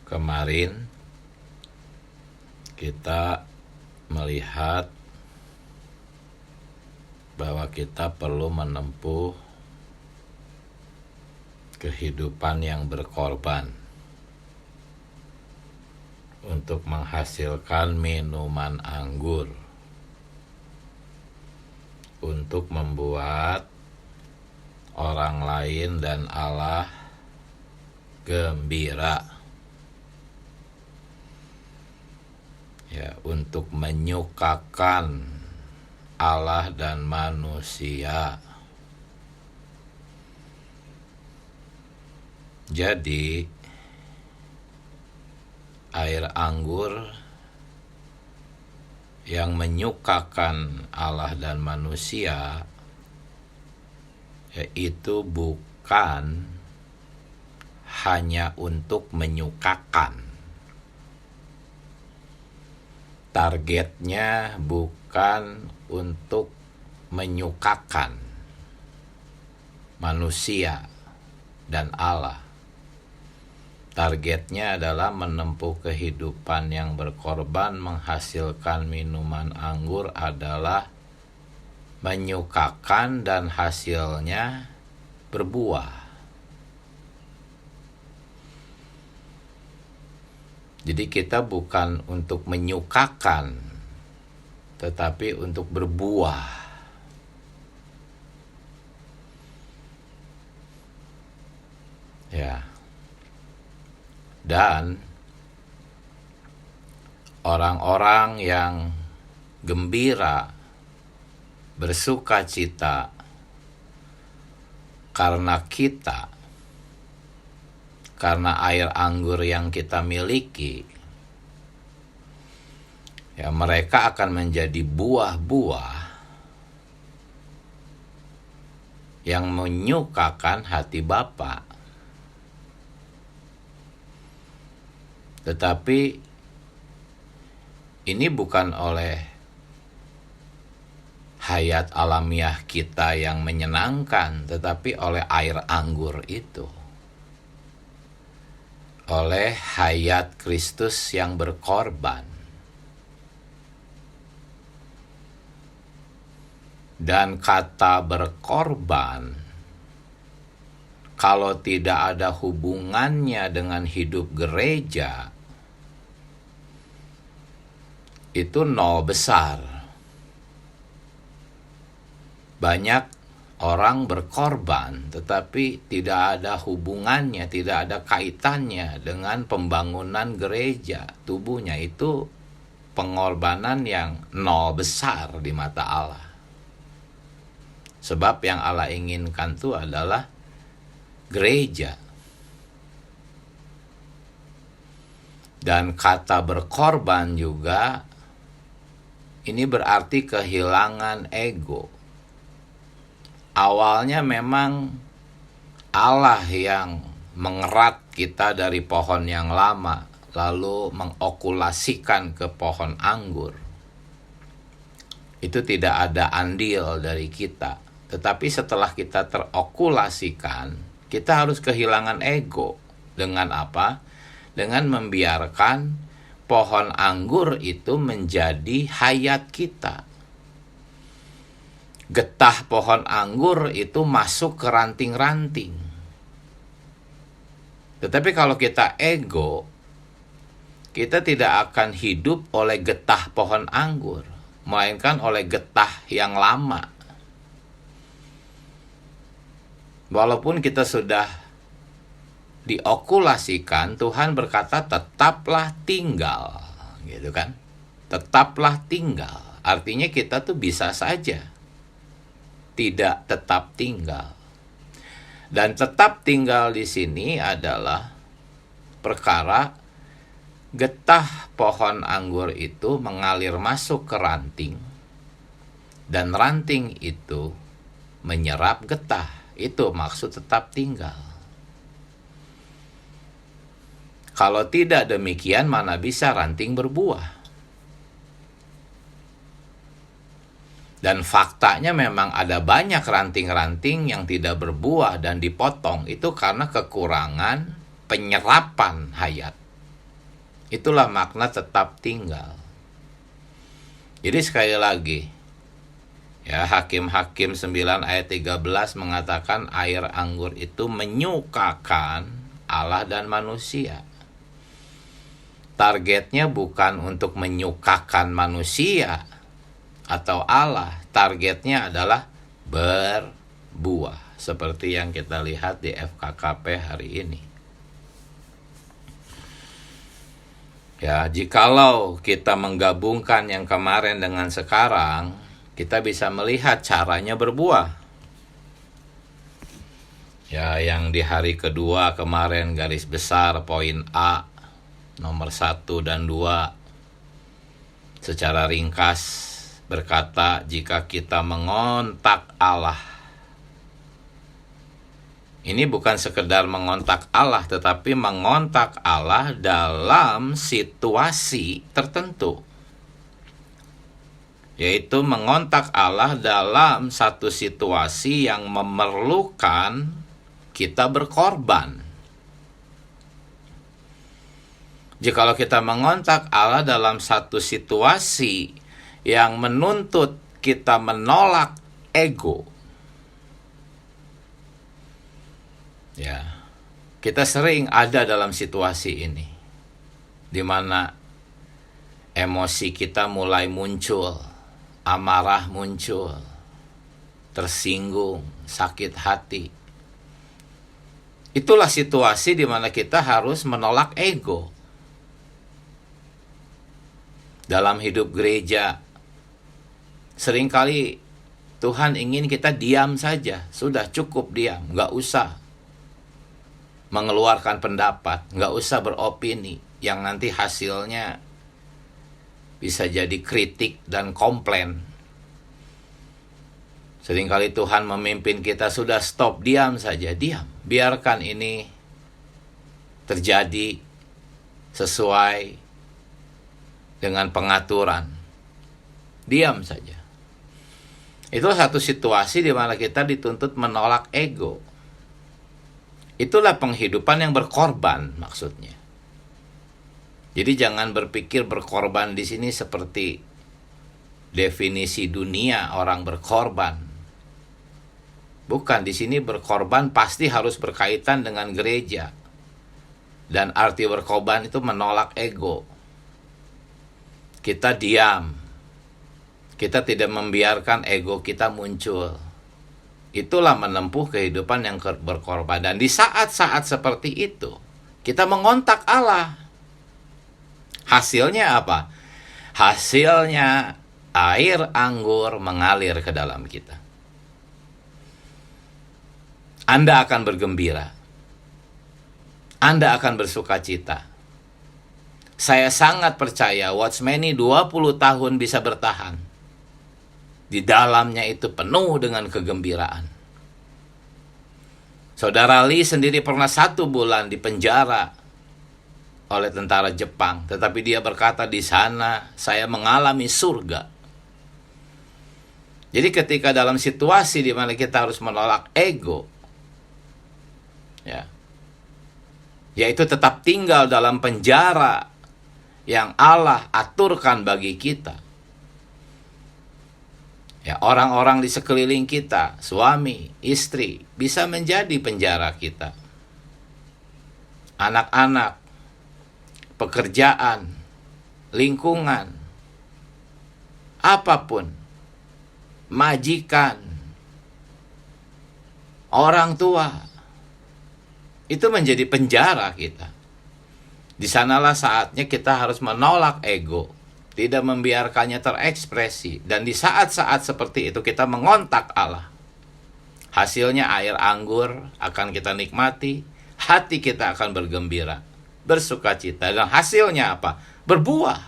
Kemarin kita melihat bahwa kita perlu menempuh kehidupan yang berkorban untuk menghasilkan minuman anggur, untuk membuat orang lain dan Allah gembira. Ya, untuk menyukakan Allah dan manusia. Jadi, air anggur yang menyukakan Allah dan manusia, yaitu bukan hanya untuk menyukakan. Targetnya bukan untuk menyukakan manusia dan Allah. Targetnya adalah menempuh kehidupan yang berkorban, menghasilkan minuman anggur adalah menyukakan dan hasilnya berbuah. Jadi kita bukan untuk menyukakan, tetapi untuk berbuah. Ya. Dan orang-orang yang gembira, bersuka cita karena air anggur yang kita miliki, ya mereka akan menjadi buah-buah yang menyukakan hati Bapa. Tetapi ini bukan oleh hayat alamiah kita yang menyenangkan, tetapi oleh air anggur itu. Oleh hayat Kristus yang berkorban. Dan kata berkorban, kalau tidak ada hubungannya dengan hidup gereja, itu nol besar. Banyak orang berkorban, tetapi tidak ada hubungannya, tidak ada kaitannya dengan pembangunan gereja. Tubuhnya itu pengorbanan yang nol besar di mata Allah. Sebab yang Allah inginkan itu adalah gereja. Dan kata berkorban juga, ini berarti kehilangan ego. Awalnya memang Allah yang mengerat kita dari pohon yang lama, lalu mengokulasikan ke pohon anggur. Itu tidak ada andil dari kita. Tetapi setelah kita terokulasikan, kita harus kehilangan ego. Dengan apa? Dengan membiarkan pohon anggur itu menjadi hayat kita. Getah pohon anggur itu masuk ke ranting-ranting. Tetapi kalau kita ego, kita tidak akan hidup oleh getah pohon anggur, melainkan oleh getah yang lama. Walaupun kita sudah diokulasikan, Tuhan berkata tetaplah tinggal, gitu kan? Tetaplah tinggal. Artinya kita tuh bisa saja tidak tetap tinggal. Dan tetap tinggal di sini adalah perkara getah pohon anggur itu mengalir masuk ke ranting, dan ranting itu menyerap getah. Itu maksud tetap tinggal. Kalau tidak demikian, mana bisa ranting berbuah? Dan faktanya memang ada banyak ranting-ranting yang tidak berbuah dan dipotong. Itu karena kekurangan penyerapan hayat. Itulah makna tetap tinggal. Jadi sekali lagi, ya, Hakim-Hakim 9 ayat 13 mengatakan air anggur itu menyukakan Allah dan manusia. Targetnya bukan untuk menyukakan manusia atau Allah. Targetnya adalah berbuah, seperti yang kita lihat di FKKP hari ini. Ya, jikalau kita menggabungkan yang kemarin dengan sekarang, kita bisa melihat caranya berbuah. Ya, yang di hari kedua kemarin garis besar poin A, nomor 1 dan 2, secara ringkas berkata, jika kita mengontak Allah. Ini bukan sekedar mengontak Allah, tetapi mengontak Allah dalam situasi tertentu. Yaitu mengontak Allah dalam satu situasi yang memerlukan kita berkorban. Jikalau kita mengontak Allah dalam satu situasi yang menuntut kita menolak ego, ya, kita sering ada dalam situasi ini, di mana emosi kita mulai muncul, amarah muncul, tersinggung, sakit hati. Itulah situasi di mana kita harus menolak ego. Dalam hidup gereja, seringkali Tuhan ingin kita diam saja. Sudah cukup diam, gak usah mengeluarkan pendapat, gak usah beropini, yang nanti hasilnya bisa jadi kritik dan komplain. Seringkali Tuhan memimpin kita, sudah stop, diam saja, diam. Biarkan ini terjadi sesuai dengan pengaturan. Diam saja. Itu satu situasi di mana kita dituntut menolak ego. Itulah penghidupan yang berkorban maksudnya. Jadi jangan berpikir berkorban di sini seperti definisi dunia orang berkorban. Bukan, di sini berkorban pasti harus berkaitan dengan gereja. Dan arti berkorban itu menolak ego. Kita diam. Kita tidak membiarkan ego kita muncul. Itulah menempuh kehidupan yang berkorban. Dan di saat-saat seperti itu, kita mengontak Allah. Hasilnya apa? Hasilnya air anggur mengalir ke dalam kita. Anda akan bergembira. Anda akan bersukacita. Saya sangat percaya Watchmeni 20 tahun bisa bertahan. Di dalamnya itu penuh dengan kegembiraan. Saudara Lee sendiri pernah 1 bulan di penjara oleh tentara Jepang. Tetapi dia berkata, di sana saya mengalami surga. Jadi ketika dalam situasi di mana kita harus menolak ego, ya, yaitu tetap tinggal dalam penjara yang Allah aturkan bagi kita. Ya, orang-orang di sekeliling kita, suami, istri, bisa menjadi penjara kita. Anak-anak, pekerjaan, lingkungan, apapun, majikan, orang tua, itu menjadi penjara kita. Di sanalah saatnya kita harus menolak ego, tidak membiarkannya terekspresi. Dan di saat-saat seperti itu kita mengontak Allah. Hasilnya air anggur akan kita nikmati, hati kita akan bergembira, bersukacita. Dan hasilnya apa? Berbuah.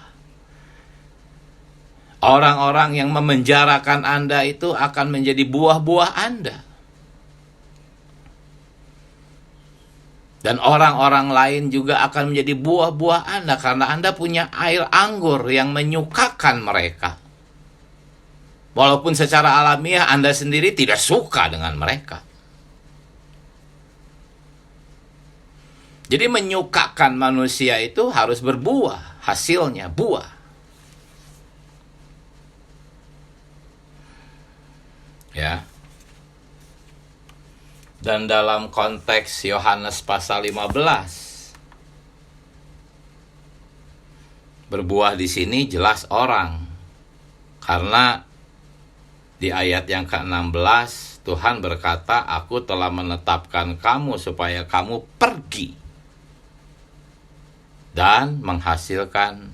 Orang-orang yang memenjarakan Anda itu akan menjadi buah-buah Anda. Dan orang-orang lain juga akan menjadi buah-buah Anda karena Anda punya air anggur yang menyukakan mereka. Walaupun secara alamiah Anda sendiri tidak suka dengan mereka. Jadi menyukakan manusia itu harus berbuah, hasilnya buah. Ya. Dan dalam konteks Yohanes pasal 15, berbuah di sini jelas orang. Karena di ayat yang ke-16 Tuhan berkata, "Aku telah menetapkan kamu supaya kamu pergi dan menghasilkan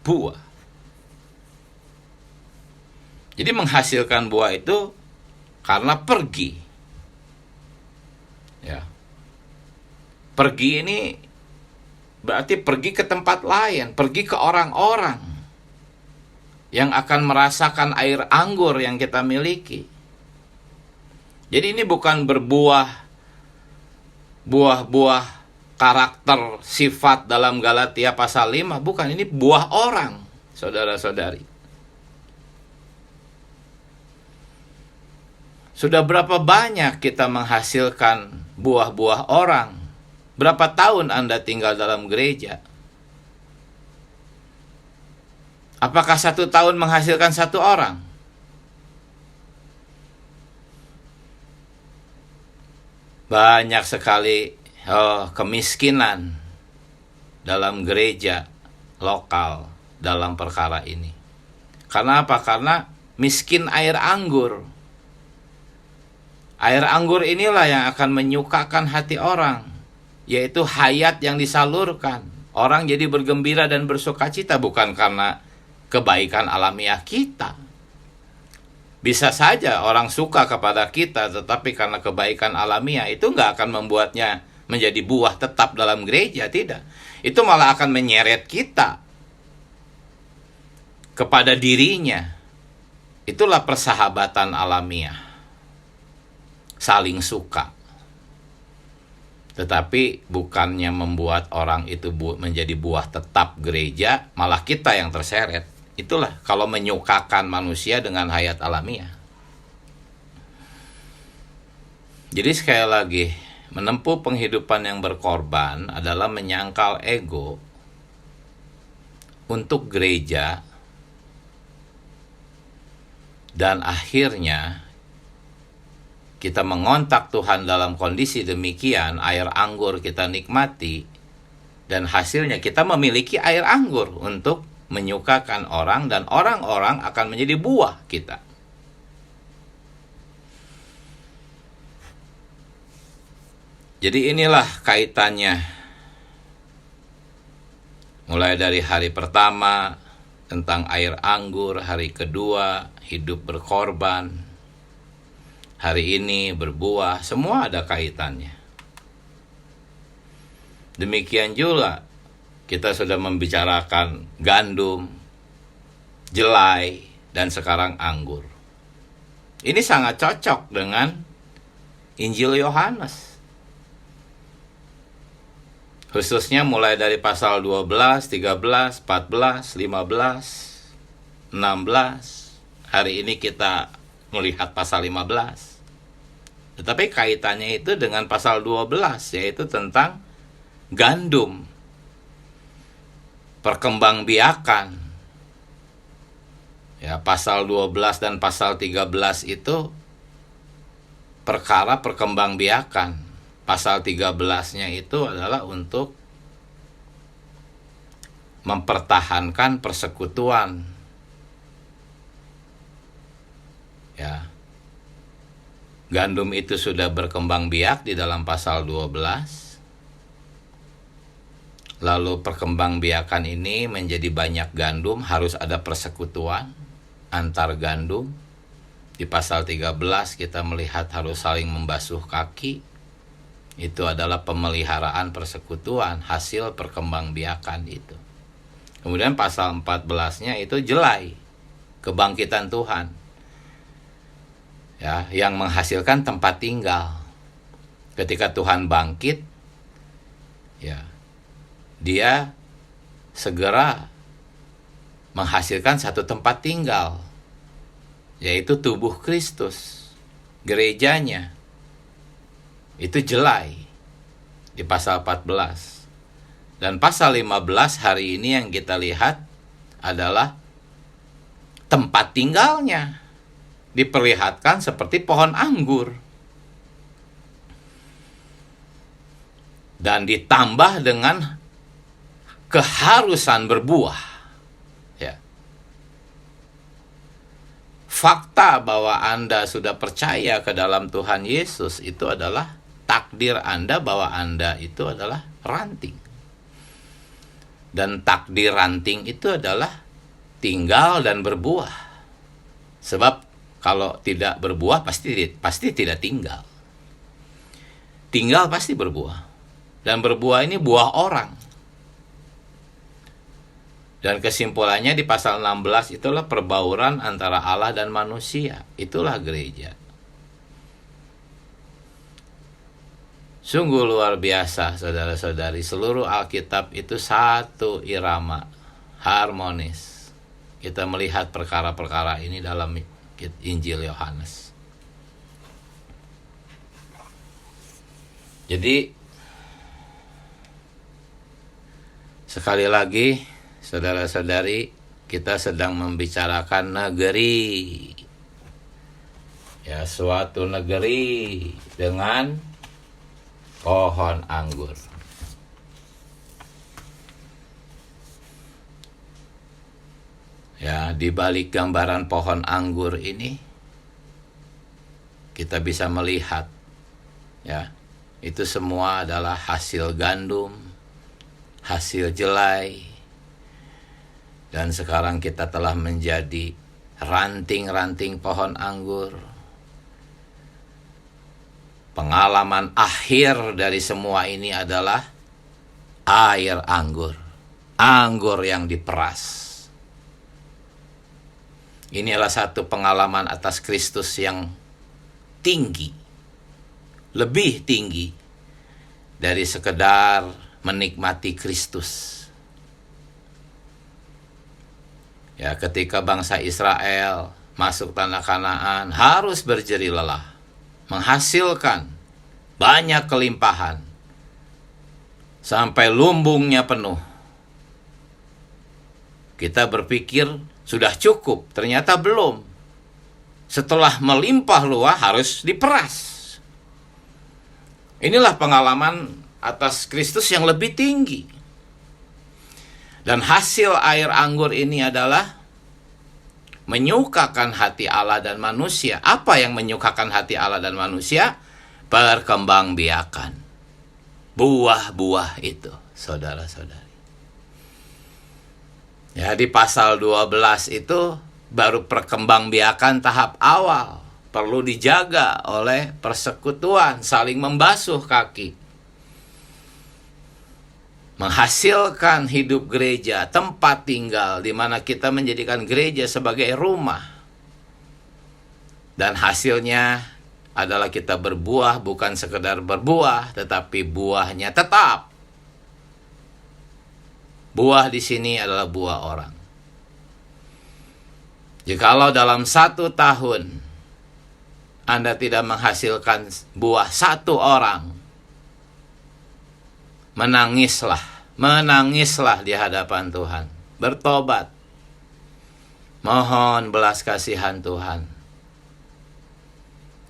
buah." Jadi menghasilkan buah itu karena pergi. Ya. Pergi ini berarti pergi ke tempat lain, pergi ke orang-orang yang akan merasakan air anggur yang kita miliki. Jadi ini bukan berbuah buah-buah karakter sifat dalam Galatia pasal 5, bukan, ini buah orang, saudara-saudari. Sudah berapa banyak kita menghasilkan buah-buah orang? Berapa tahun Anda tinggal dalam gereja? Apakah 1 tahun menghasilkan 1 orang? Banyak sekali kemiskinan dalam gereja lokal dalam perkara ini. Karena apa? Karena miskin air anggur. Air anggur inilah yang akan menyukakan hati orang, yaitu hayat yang disalurkan. Orang jadi bergembira dan bersukacita bukan karena kebaikan alamiah kita. Bisa saja orang suka kepada kita, tetapi karena kebaikan alamiah itu nggak akan membuatnya menjadi buah tetap dalam gereja, tidak. Itu malah akan menyeret kita kepada dirinya. Itulah persahabatan alamiah, saling suka. Tetapi bukannya membuat orang itu menjadi buah tetap gereja, malah kita yang terseret. Itulah kalau menyukakan manusia dengan hayat alamiah. Jadi sekali lagi, menempuh penghidupan yang berkorban adalah menyangkal ego untuk gereja, dan akhirnya kita mengontak Tuhan dalam kondisi demikian, air anggur kita nikmati, dan hasilnya kita memiliki air anggur untuk menyukakan orang, dan orang-orang akan menjadi buah kita. Jadi inilah kaitannya. Mulai dari hari pertama tentang air anggur, hari kedua hidup berkorban, hari ini berbuah, semua ada kaitannya. Demikian juga kita sudah membicarakan gandum, jelai, dan sekarang anggur. Ini sangat cocok dengan Injil Yohanes. Khususnya mulai dari pasal 12, 13, 14, 15, 16. Hari ini kita melihat pasal 15. Tetapi kaitannya itu dengan pasal 12, yaitu tentang gandum, perkembangbiakan. Ya, pasal 12 dan pasal 13 itu perkara perkembangbiakan. Pasal 13-nya itu adalah untuk mempertahankan persekutuan. Ya. Gandum itu sudah berkembang biak di dalam pasal 12. Lalu perkembangbiakan ini menjadi banyak gandum, harus ada persekutuan antar gandum. Di pasal 13 kita melihat harus saling membasuh kaki. Itu adalah pemeliharaan persekutuan, hasil perkembangbiakan itu. Kemudian pasal 14-nya itu jelai, kebangkitan Tuhan. Ya, yang menghasilkan tempat tinggal. Ketika Tuhan bangkit, ya, Dia segera menghasilkan satu tempat tinggal, yaitu tubuh Kristus, gerejanya. Itu jelai di pasal 14. Dan pasal 15 hari ini yang kita lihat adalah tempat tinggalnya. Diperlihatkan seperti pohon anggur. Dan ditambah dengan keharusan berbuah. Ya. Fakta bahwa Anda sudah percaya ke dalam Tuhan Yesus itu adalah takdir Anda bahwa Anda itu adalah ranting. Dan takdir ranting itu adalah tinggal dan berbuah. Sebab kalau tidak berbuah pasti tidak tinggal. Tinggal pasti berbuah. Dan berbuah ini buah orang. Dan kesimpulannya di pasal 16 itulah perbauran antara Allah dan manusia. Itulah gereja. Sungguh luar biasa, saudara-saudari. Seluruh Alkitab itu satu irama, harmonis. Kita melihat perkara-perkara ini dalam Injil Yohanes. Jadi, sekali lagi, saudara-saudari, kita sedang membicarakan negeri. Ya, suatu negeri dengan pohon anggur. Ya, di balik gambaran pohon anggur ini kita bisa melihat, ya, itu semua adalah hasil gandum, hasil jelai, dan sekarang kita telah menjadi ranting-ranting pohon anggur. Pengalaman akhir dari semua ini adalah air anggur. Anggur yang diperas. Ini adalah satu pengalaman atas Kristus yang tinggi. Lebih tinggi dari sekedar menikmati Kristus. Ya, ketika bangsa Israel masuk tanah Kanaan harus berjerih lelah, menghasilkan banyak kelimpahan sampai lumbungnya penuh. Kita berpikir sudah cukup, ternyata belum. Setelah melimpah luah harus diperas. Inilah pengalaman atas Kristus yang lebih tinggi. Dan hasil air anggur ini adalah menyukakan hati Allah dan manusia. Apa yang menyukakan hati Allah dan manusia? Perkembangbiakan buah-buah itu, saudara-saudari. Ya, di pasal 12 itu baru perkembangbiakan tahap awal. Perlu dijaga oleh persekutuan, saling membasuh kaki. Menghasilkan hidup gereja, tempat tinggal, di mana kita menjadikan gereja sebagai rumah. Dan hasilnya adalah kita berbuah, bukan sekedar berbuah, tetapi buahnya tetap. Buah di sini adalah buah orang. Jikalau dalam 1 tahun Anda tidak menghasilkan buah 1 orang, menangislah di hadapan Tuhan. Bertobat. Mohon belas kasihan Tuhan.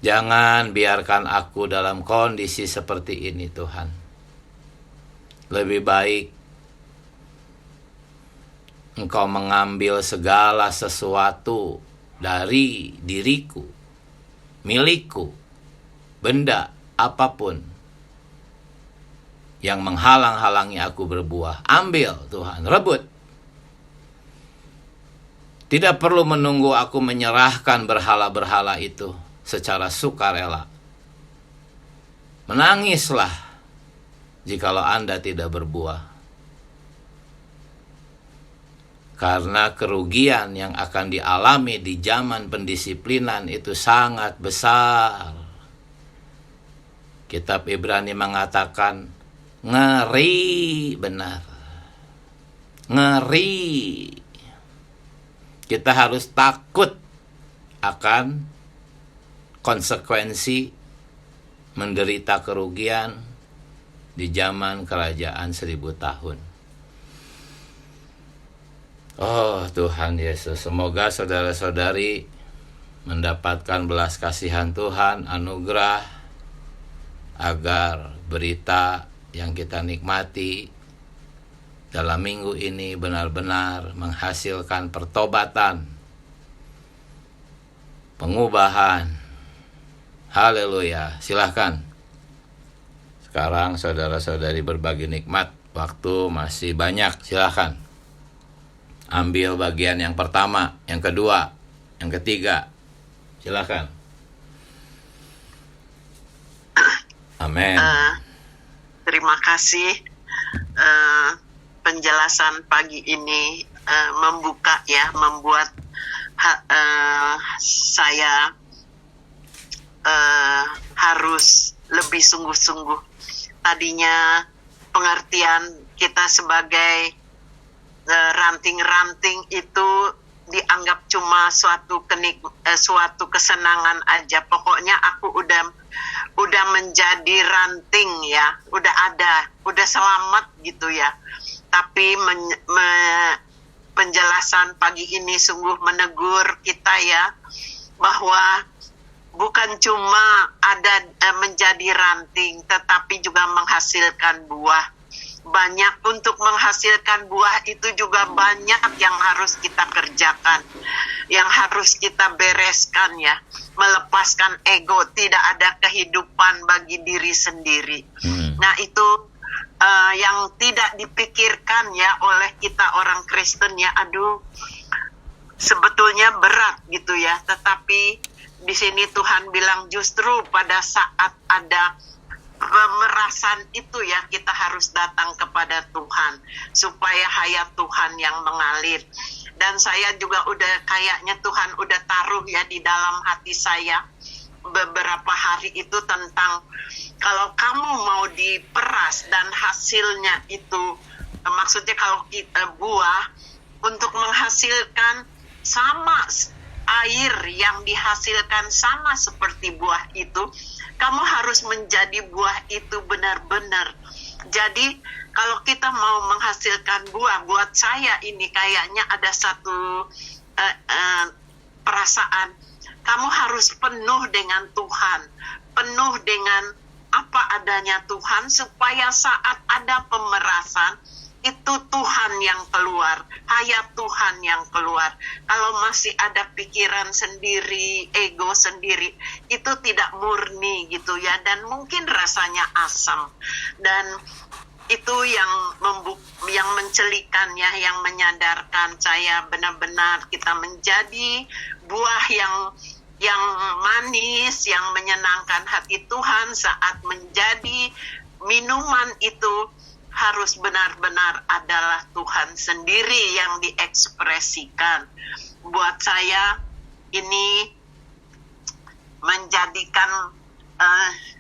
Jangan biarkan aku dalam kondisi seperti ini, Tuhan. Lebih baik Engkau mengambil segala sesuatu dari diriku, milikku, benda apapun yang menghalang-halangi aku berbuah. Ambil Tuhan, rebut. Tidak perlu menunggu aku menyerahkan berhala-berhala itu secara sukarela. Menangislah jikalau Anda tidak berbuah. Karena kerugian yang akan dialami di zaman pendisiplinan itu sangat besar. Kitab Ibrani mengatakan, ngeri benar. Ngeri. Kita harus takut akan konsekuensi menderita kerugian di zaman kerajaan 1000 tahun. Oh Tuhan Yesus, semoga saudara-saudari mendapatkan belas kasihan Tuhan, anugerah, agar berita yang kita nikmati dalam minggu ini benar-benar menghasilkan pertobatan, pengubahan. Haleluya. Silahkan. Sekarang saudara-saudari berbagi nikmat. Waktu masih banyak. Silahkan. Ambil bagian yang pertama, yang kedua, yang ketiga. Silahkan. Amin. Terima kasih. Penjelasan pagi ini membuat saya harus lebih sungguh-sungguh. Tadinya pengertian kita sebagai ranting-ranting itu dianggap cuma suatu kesenangan aja. Pokoknya aku udah menjadi ranting ya, udah selamat gitu ya. Tapi penjelasan pagi ini sungguh menegur kita ya, bahwa bukan cuma ada menjadi ranting, tetapi juga menghasilkan buah. Banyak untuk menghasilkan buah itu juga banyak yang harus kita kerjakan, yang harus kita bereskan ya. Melepaskan ego, tidak ada kehidupan bagi diri sendiri. Nah itu yang tidak dipikirkan ya oleh kita orang Kristen ya. Sebetulnya berat gitu ya. Tetapi di sini Tuhan bilang justru pada saat ada pemerasan itu ya, kita harus datang kepada Tuhan supaya hayat Tuhan yang mengalir. Dan saya juga kayaknya Tuhan udah taruh ya di dalam hati saya beberapa hari itu tentang kalau kamu mau diperas dan hasilnya itu, maksudnya kalau kita buah untuk menghasilkan sama air yang dihasilkan sama seperti buah itu, kamu harus menjadi buah itu benar-benar. Jadi kalau kita mau menghasilkan buah, buat saya ini kayaknya ada satu perasaan, kamu harus penuh dengan Tuhan, penuh dengan apa adanya Tuhan, supaya saat ada pemerasan, itu Tuhan yang keluar, hayat Tuhan yang keluar. Kalau masih ada pikiran sendiri, ego sendiri, itu tidak murni gitu ya, dan mungkin rasanya asam. Dan itu yang mencelikan ya, yang menyadarkan saya benar-benar kita menjadi buah yang manis, yang menyenangkan hati Tuhan. Saat menjadi minuman itu harus benar-benar adalah Tuhan sendiri yang diekspresikan. Buat saya ini menjadikan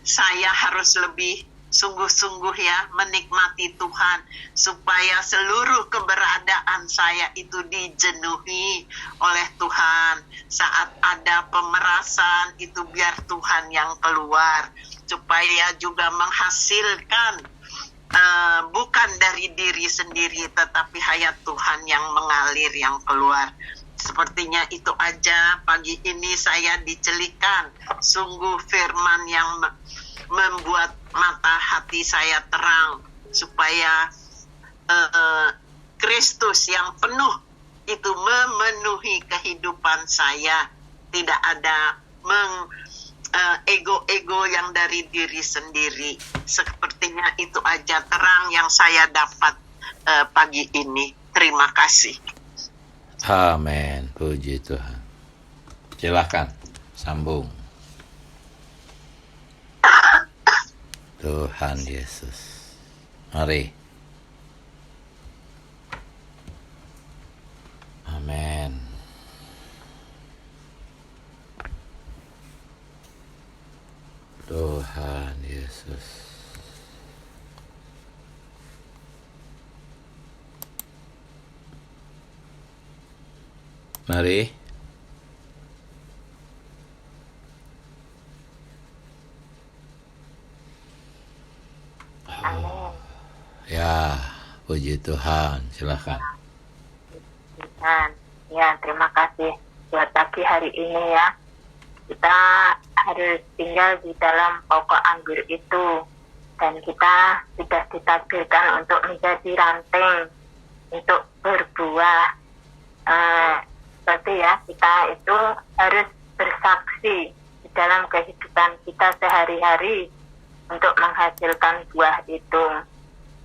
saya harus lebih sungguh-sungguh ya menikmati Tuhan, supaya seluruh keberadaan saya itu dijenuhi oleh Tuhan. Saat ada pemerasan itu biar Tuhan yang keluar, supaya juga menghasilkan bukan dari diri sendiri, tetapi hayat Tuhan yang mengalir, yang keluar. Sepertinya itu aja pagi ini saya dicelikan. Sungguh firman yang membuat mata hati saya terang, supaya Kristus yang penuh itu memenuhi kehidupan saya. Tidak ada ego-ego yang dari diri sendiri. Sepertinya itu aja terang yang saya dapat pagi ini. Terima kasih. Amin. Puji Tuhan. Silakan sambung. Tuhan Yesus. Mari. Amin. Tuhan Yesus. Mari. Amin. Puji Tuhan, silakan. Dan ya, terima kasih buat pagi hari ini ya. Kita harus tinggal di dalam pokok anggur itu, dan kita sudah ditakdirkan untuk menjadi ranting, untuk berbuah. Berarti ya, kita itu harus bersaksi di dalam kehidupan kita sehari-hari untuk menghasilkan buah itu.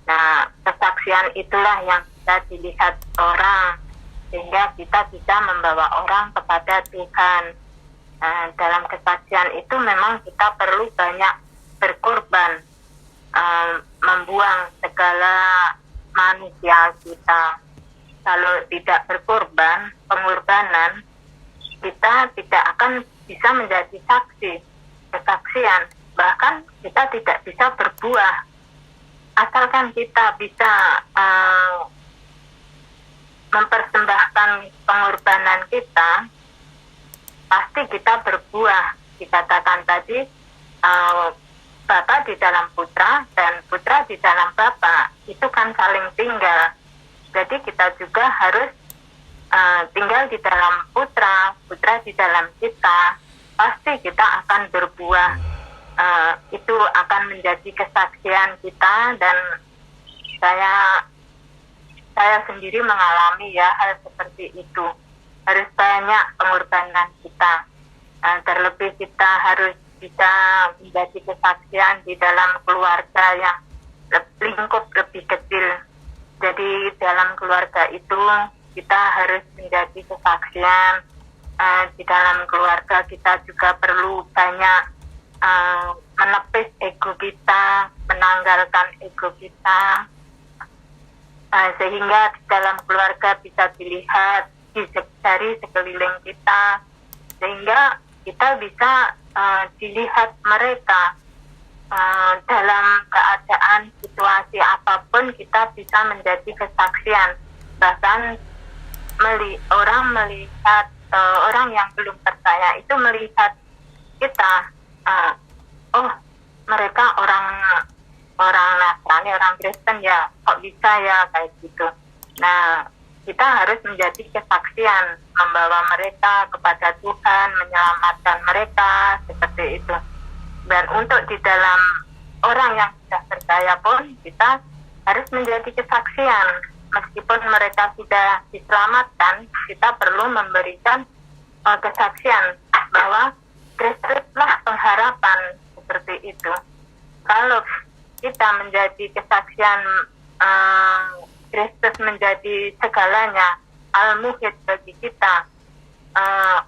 Nah, kesaksian itulah yang bisa dilihat orang, sehingga kita bisa membawa orang kepada Tuhan. Nah, dalam kesaksian itu memang kita perlu banyak berkorban, membuang segala manusia kita. Kalau tidak berkorban, pengorbanan, kita tidak akan bisa menjadi saksi, kesaksian. Bahkan kita tidak bisa berbuah. Asalkan kita bisa mempersembahkan pengorbanan kita, pasti kita berbuah. Dikatakan tadi, Bapa di dalam Putra dan Putra di dalam Bapa, itu kan saling tinggal. Jadi kita juga harus tinggal di dalam Putra, Putra di dalam kita. Pasti kita akan berbuah. Itu akan menjadi kesaksian kita, dan saya sendiri mengalami ya hal seperti itu. Harus banyak pengorbanan kita. Terlebih kita harus bisa menjadi kesaksian di dalam keluarga yang lingkup lebih kecil. Jadi dalam keluarga itu kita harus menjadi kesaksian. Di dalam keluarga kita juga perlu banyak menepis ego kita, menanggalkan ego kita, sehingga di dalam keluarga bisa dilihat dari sekeliling kita, sehingga kita bisa dilihat mereka dalam keadaan situasi apapun, kita bisa menjadi kesaksian. Bahkan orang melihat, orang yang belum percaya itu melihat kita, oh mereka orang Nasrani, orang Kristen ya, kok bisa ya kayak gitu. Nah, kita harus menjadi kesaksian, membawa mereka kepada Tuhan, menyelamatkan mereka, seperti itu. Dan untuk di dalam orang yang sudah percaya pun, kita harus menjadi kesaksian. Meskipun mereka sudah diselamatkan, kita perlu memberikan kesaksian bahwa Kristuslah pengharapan, seperti itu. Kalau kita menjadi kesaksian, Kristus menjadi segalanya, al-muhid bagi kita,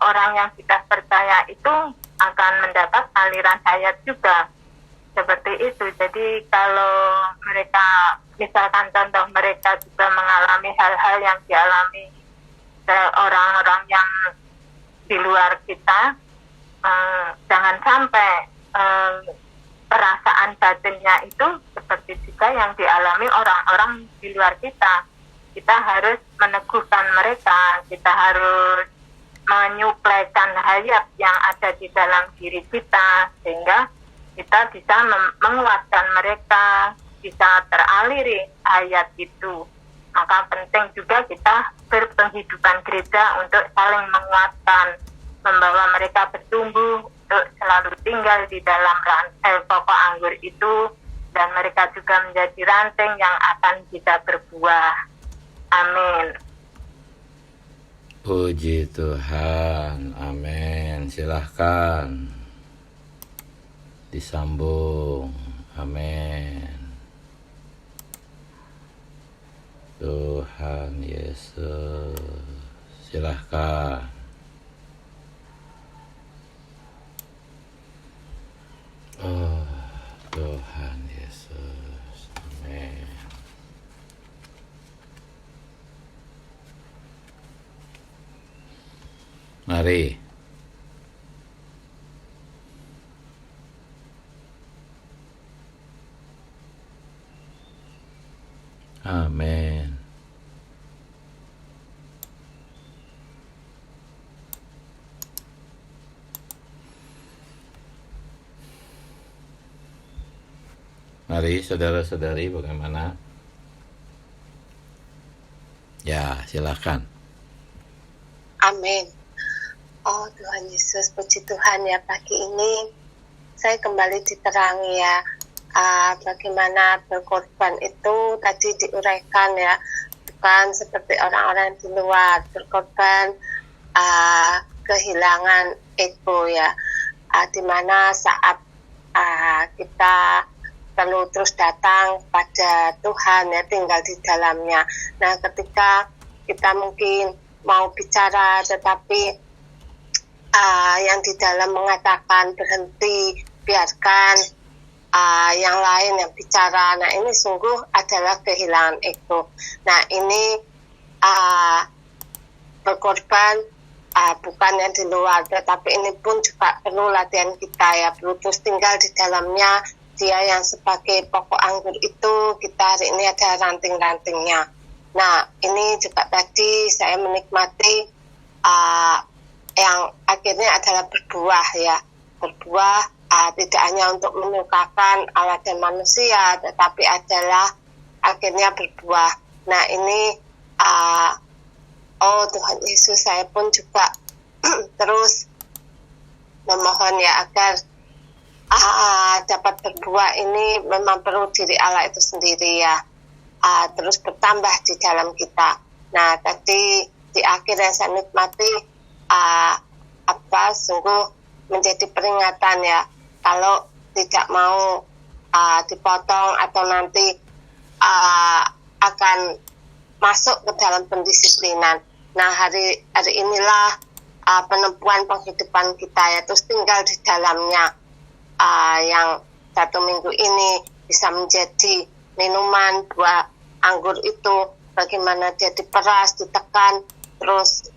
orang yang kita percaya itu akan mendapat aliran hayat juga, seperti itu. Jadi kalau mereka, misalkan contoh, mereka juga mengalami hal-hal yang dialami orang-orang yang di luar kita, jangan sampai perasaan batinnya itu seperti juga yang dialami orang-orang di luar kita. Kita harus meneguhkan mereka, kita harus menyuplaikan hayat yang ada di dalam diri kita, sehingga kita bisa menguatkan mereka, bisa teraliri hayat itu. Maka penting juga kita berpenghidupan gereja untuk saling menguatkan, membawa mereka bertumbuh untuk selalu tinggal di dalam pokok anggur itu, dan mereka juga menjadi ranting yang akan bisa berbuah. Amin. Puji Tuhan, amin. Silahkan disambung, amin. Tuhan Yesus, silahkan. Oh, Tuhan Yesus, amin. Mari. Amin. Mari saudara-saudari, bagaimana Ya, silakan. Amin. Oh Tuhan Yesus, puji Tuhan ya, pagi ini saya kembali diterangi ya, bagaimana berkorban itu tadi diuraikan ya, bukan seperti orang-orang di luar berkorban kehilangan ego ya, dimana saat kita perlu terus datang pada Tuhan ya, tinggal di dalamnya. Nah, ketika kita mungkin mau bicara tetapi yang di dalam mengatakan berhenti, biarkan yang lain yang bicara. Nah, ini sungguh adalah kehilangan ego. Nah, ini berkorban bukan yang di luar, tetapi ini pun juga perlu latihan kita ya, perlu terus tinggal di dalamnya. Dia yang sebagai pokok anggur itu, kita hari ini ada ranting-rantingnya. Nah, ini juga tadi saya menikmati yang akhirnya adalah berbuah ya. Berbuah tidak hanya untuk menyukakan Allah dan manusia, tetapi adalah akhirnya berbuah. Nah, ini Tuhan Yesus, saya pun juga terus memohon ya agar dapat berbuah ini memang perlu diri Allah itu sendiri ya, terus bertambah di dalam kita. Nah, tadi di akhir yang saya nikmati sungguh menjadi peringatan ya, kalau tidak mau dipotong atau nanti akan masuk ke dalam pendisiplinan. Nah, hari inilah penempuan penghidupan kita ya, terus tinggal di dalamnya. Yang 1 minggu ini bisa menjadi minuman buah anggur itu, bagaimana dia diperas, ditekan, terus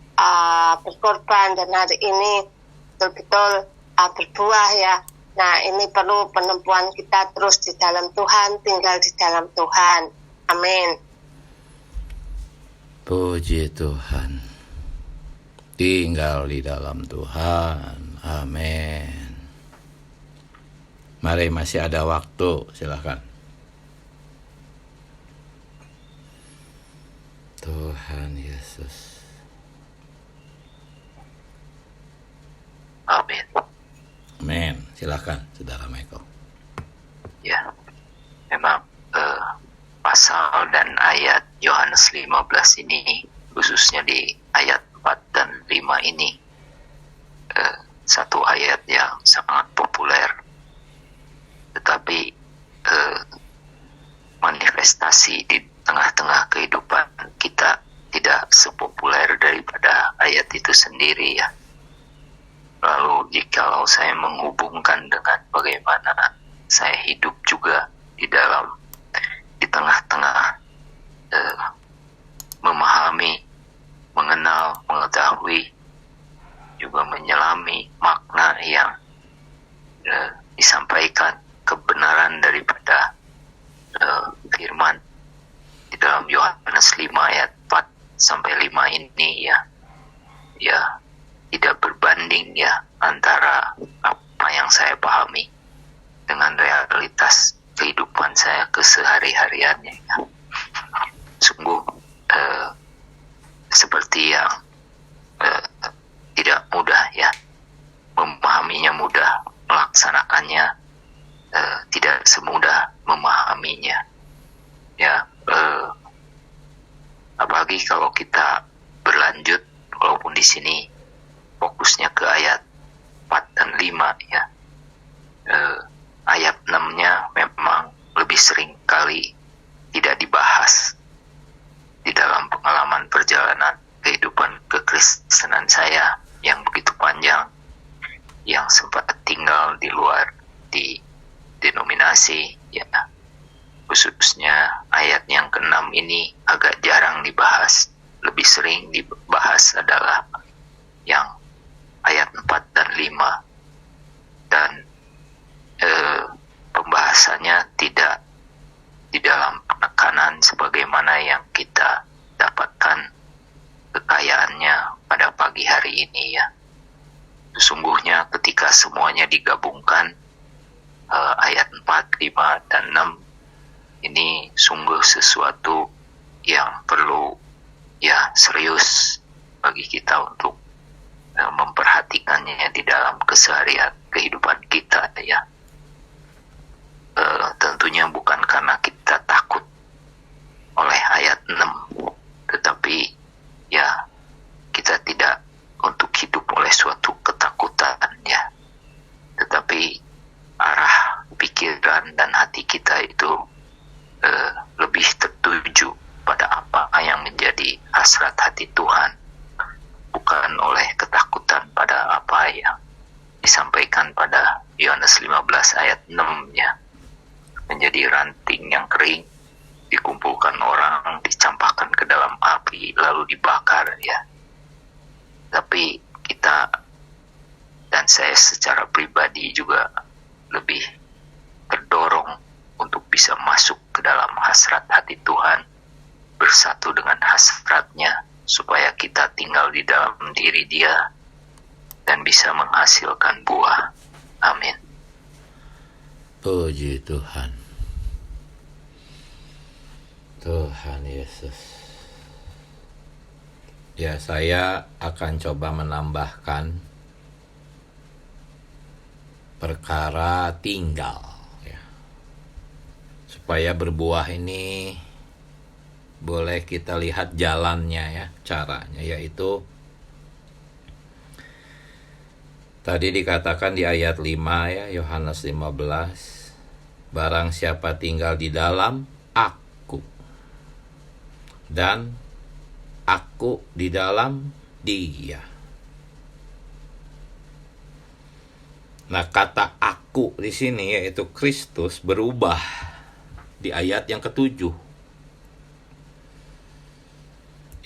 berkorban, dan hari ini betul-betul berbuah ya. Nah, ini perlu penempuan kita terus di dalam Tuhan, tinggal di dalam Tuhan. Amin. Puji Tuhan. Tinggal di dalam Tuhan. Amin. Mari, masih ada waktu, silakan. Tuhan Yesus. Amin. Amin. Silakan, Saudara Michael. Ya, memang pasal dan ayat Yohanes 15 ini, khususnya di ayat 4 dan 5 ini, satu ayat yang sangat populer, tetapi manifestasi di tengah-tengah kehidupan kita tidak sepopuler daripada ayat itu sendiri ya. Lalu jikalau saya menghubungkan dengan bagaimana saya hidup juga di tengah-tengah memahami, mengenal, mengetahui, juga menyelami makna yang disampaikan, kebenaran daripada firman di dalam Yohanes 5 ayat 4 sampai 5 ini ya tidak berbanding ya antara apa yang saya pahami dengan realitas kehidupan saya kesehari-hariannya ya. Sungguh seperti yang tidak mudah ya, memahaminya mudah, melaksanakannya tidak semudah memahaminya ya. Apalagi kalau kita berlanjut, walaupun di sini fokusnya ke ayat 4 dan 5 ya, ayat 6-nya memang lebih sering kali tidak dibahas di dalam pengalaman perjalanan kehidupan kekristenan saya yang begitu panjang, yang sempat tinggal di luar di denominasi ya. Khususnya ayat yang ke-6 ini agak jarang dibahas. Lebih sering dibahas adalah yang ayat 4 dan 5, dan pembahasannya tidak di dalam penekanan sebagaimana yang kita dapatkan kekayaannya pada pagi hari ini ya. Sesungguhnya ketika semuanya digabungkan, ayat 4, 5, dan 6 ini sungguh sesuatu yang perlu ya serius bagi kita untuk memperhatikannya di dalam keseharian kehidupan kita ya. Tentunya bukan karena kita takut oleh ayat 6, tetapi ya kita tidak untuk hidup oleh suatu ketakutan ya, tetapi arah pikiran dan hati kita itu lebih tertuju pada apa yang menjadi hasrat hati Tuhan, bukan oleh ketakutan pada apa yang disampaikan pada Yohanes 15 ayat 6 ya. Menjadi ranting yang kering, dikumpulkan orang, dicampakkan ke dalam api, lalu dibakar ya. Tapi kita dan saya secara pribadi juga lebih terdorong untuk bisa masuk ke dalam hasrat hati Tuhan, bersatu dengan hasratnya, supaya kita tinggal di dalam diri Dia dan bisa menghasilkan buah. Amin. Puji Tuhan. Tuhan Yesus. Ya, saya akan coba menambahkan perkara tinggal ya. Supaya berbuah ini boleh kita lihat jalannya ya, caranya, yaitu tadi dikatakan di ayat 5 ya, Yohanes 15, barang siapa tinggal di dalam aku dan aku di dalam dia. Nah, kata aku di sini yaitu Kristus berubah di ayat yang ke-7.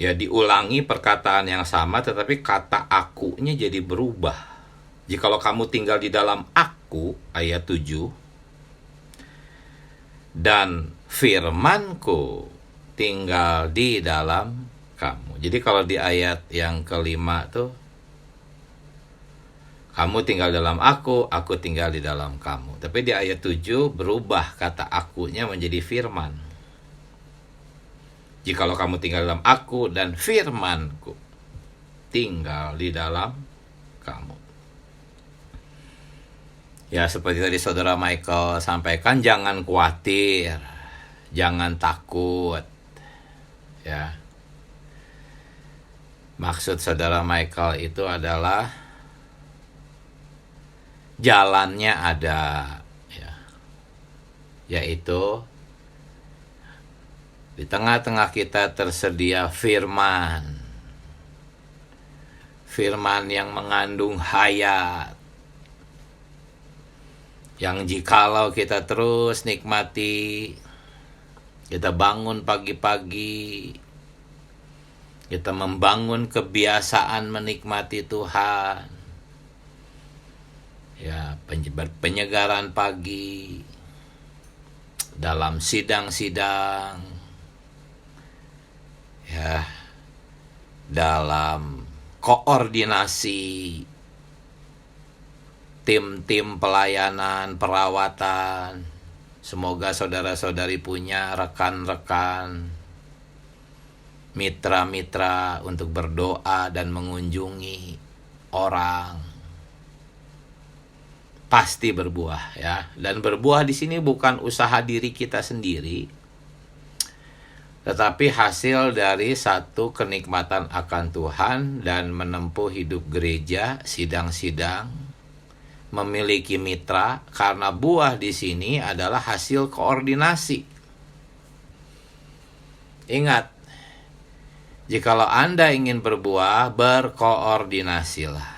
Ya, diulangi perkataan yang sama tetapi kata akunya jadi berubah. Jikalau kamu tinggal di dalam aku, ayat 7, dan firmanku tinggal di dalam kamu. Jadi kalau di ayat yang kelima tuh, kamu tinggal dalam aku tinggal di dalam kamu. Tapi di ayat 7 berubah kata akunya menjadi firman. Jikalau kamu tinggal dalam aku dan firmanku tinggal di dalam kamu. Ya, seperti tadi Saudara Michael sampaikan, jangan khawatir, jangan takut. Ya. Maksud Saudara Michael itu adalah jalannya ada, ya. Yaitu di tengah-tengah kita tersedia firman. Firman yang mengandung hayat. Yang jikalau kita terus nikmati, kita bangun pagi-pagi, kita membangun kebiasaan menikmati Tuhan. Ya, penyegaran pagi, dalam sidang-sidang, ya, dalam koordinasi tim-tim pelayanan, perawatan. Semoga saudara-saudari punya rekan-rekan, mitra-mitra untuk berdoa dan mengunjungi orang. Pasti berbuah ya. Dan berbuah di sini bukan usaha diri kita sendiri, tetapi hasil dari satu kenikmatan akan Tuhan dan menempuh hidup gereja, sidang-sidang, memiliki mitra, karena buah di sini adalah hasil koordinasi. Ingat, jikalau Anda ingin berbuah, berkoordinasilah.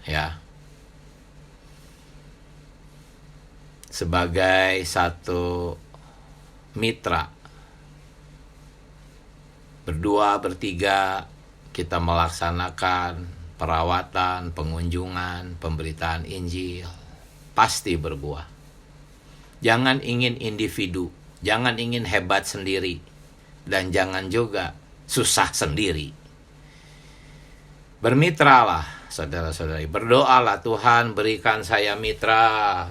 Ya. Sebagai satu mitra, berdua, bertiga, kita melaksanakan perawatan, pengunjungan, pemberitaan Injil, pasti berbuah. Jangan ingin individu, jangan ingin hebat sendiri, dan jangan juga susah sendiri. Bermitralah, saudara-saudari. Berdoalah, Tuhan berikan saya mitra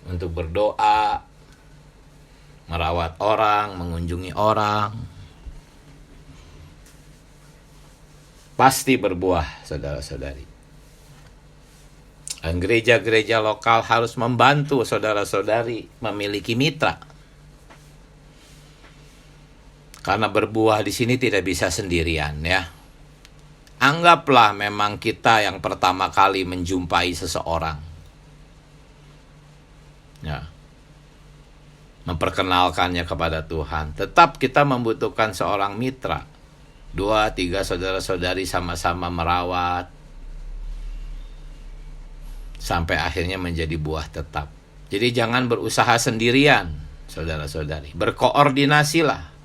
untuk berdoa, merawat orang, mengunjungi orang. pasti berbuah, saudara-saudari. Dan gereja-gereja lokal harus membantu saudara-saudari memiliki mitra. Karena berbuah di sini tidak bisa sendirian, ya. Anggaplah memang kita yang pertama kali menjumpai seseorang. Ya. Memperkenalkannya kepada Tuhan. Tetap kita membutuhkan seorang mitra. 2-3 saudara-saudari sama-sama merawat sampai akhirnya menjadi buah tetap. Jadi jangan berusaha sendirian, saudara-saudari. Berkoordinasilah.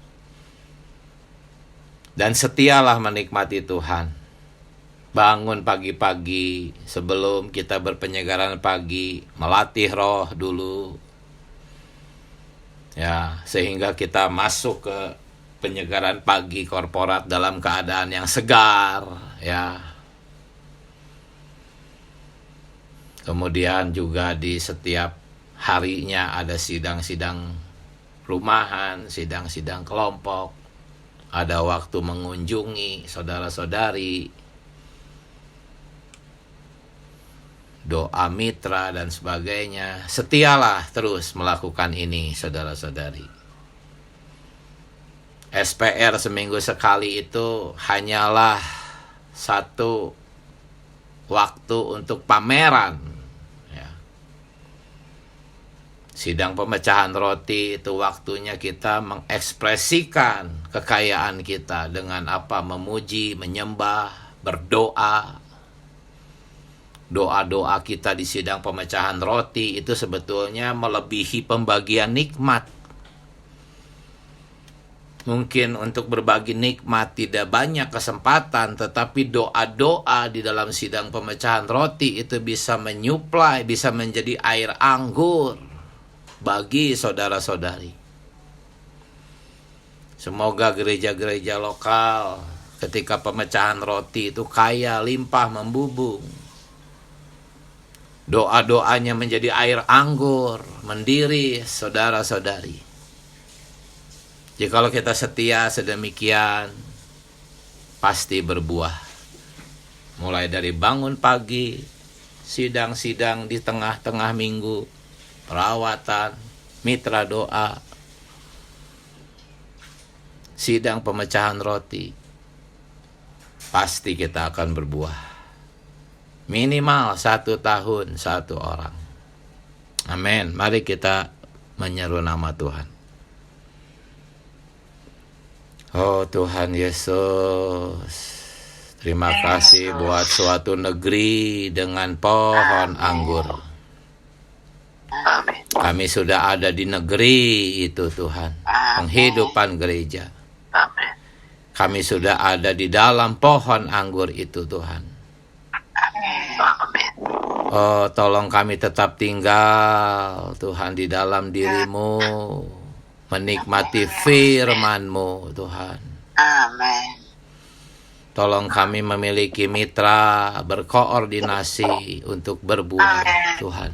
Dan setialah menikmati Tuhan. Bangun pagi-pagi sebelum kita berpenyegaran pagi, melatih roh dulu. Ya, sehingga kita masuk ke penyegaran pagi korporat dalam keadaan yang segar, ya. Kemudian juga di setiap harinya ada sidang-sidang rumahan, sidang-sidang kelompok, ada waktu mengunjungi saudara-saudari, doa mitra dan sebagainya. Setialah terus melakukan ini, saudara-saudari. SPR seminggu sekali itu hanyalah satu waktu untuk pameran, ya. Sidang pemecahan roti itu waktunya kita mengekspresikan kekayaan kita dengan apa? Memuji, menyembah, berdoa. Doa-doa kita di sidang pemecahan roti itu sebetulnya melebihi pembagian nikmat. Mungkin untuk berbagi nikmat tidak banyak kesempatan, tetapi doa-doa di dalam sidang pemecahan roti itu bisa menyuplai, bisa menjadi air anggur bagi saudara-saudari. Semoga gereja-gereja lokal ketika pemecahan roti itu kaya, limpah, membubung. Doa-doanya menjadi air anggur, mendiri saudara-saudari. Jikalau kita setia sedemikian, pasti berbuah. Mulai dari bangun pagi, sidang-sidang di tengah-tengah minggu, perawatan, mitra doa, sidang pemecahan roti, pasti kita akan berbuah. Minimal 1 tahun 1 orang. Amin. Mari kita menyeru nama Tuhan. Oh Tuhan Yesus, terima kasih buat suatu negeri dengan pohon anggur. Amin. Kami sudah ada di negeri itu Tuhan, penghidupan gereja. Amin. Kami sudah ada di dalam pohon anggur itu Tuhan. Amin. Oh tolong kami tetap tinggal Tuhan di dalam diri-Mu, menikmati firman-Mu Tuhan. Amin. Tolong kami memiliki mitra, berkoordinasi untuk berbuah Tuhan.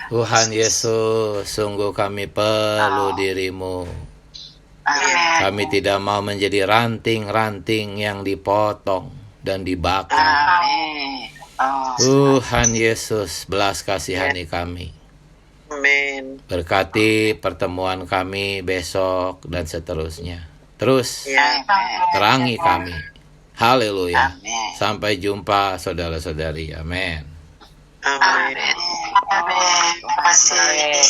Tuhan Yesus, sungguh kami perlu diri-Mu. Kami tidak mau menjadi ranting-ranting yang dipotong dan dibakar. Tuhan Yesus, belas kasihani kami. Amin. Berkati pertemuan kami besok dan seterusnya. Terus terangi kami. Haleluya. Sampai jumpa saudara-saudari. Amin. Amin. Amin. Terima kasih.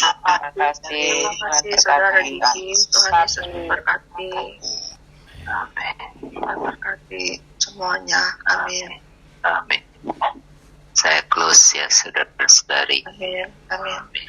Terima kasih saudara Diki. Tuhan Yesus memberkati. Amin. Memberkati semuanya. Amin. Amin. Saya close ya saudara-saudari. Amin. Amin. Amin.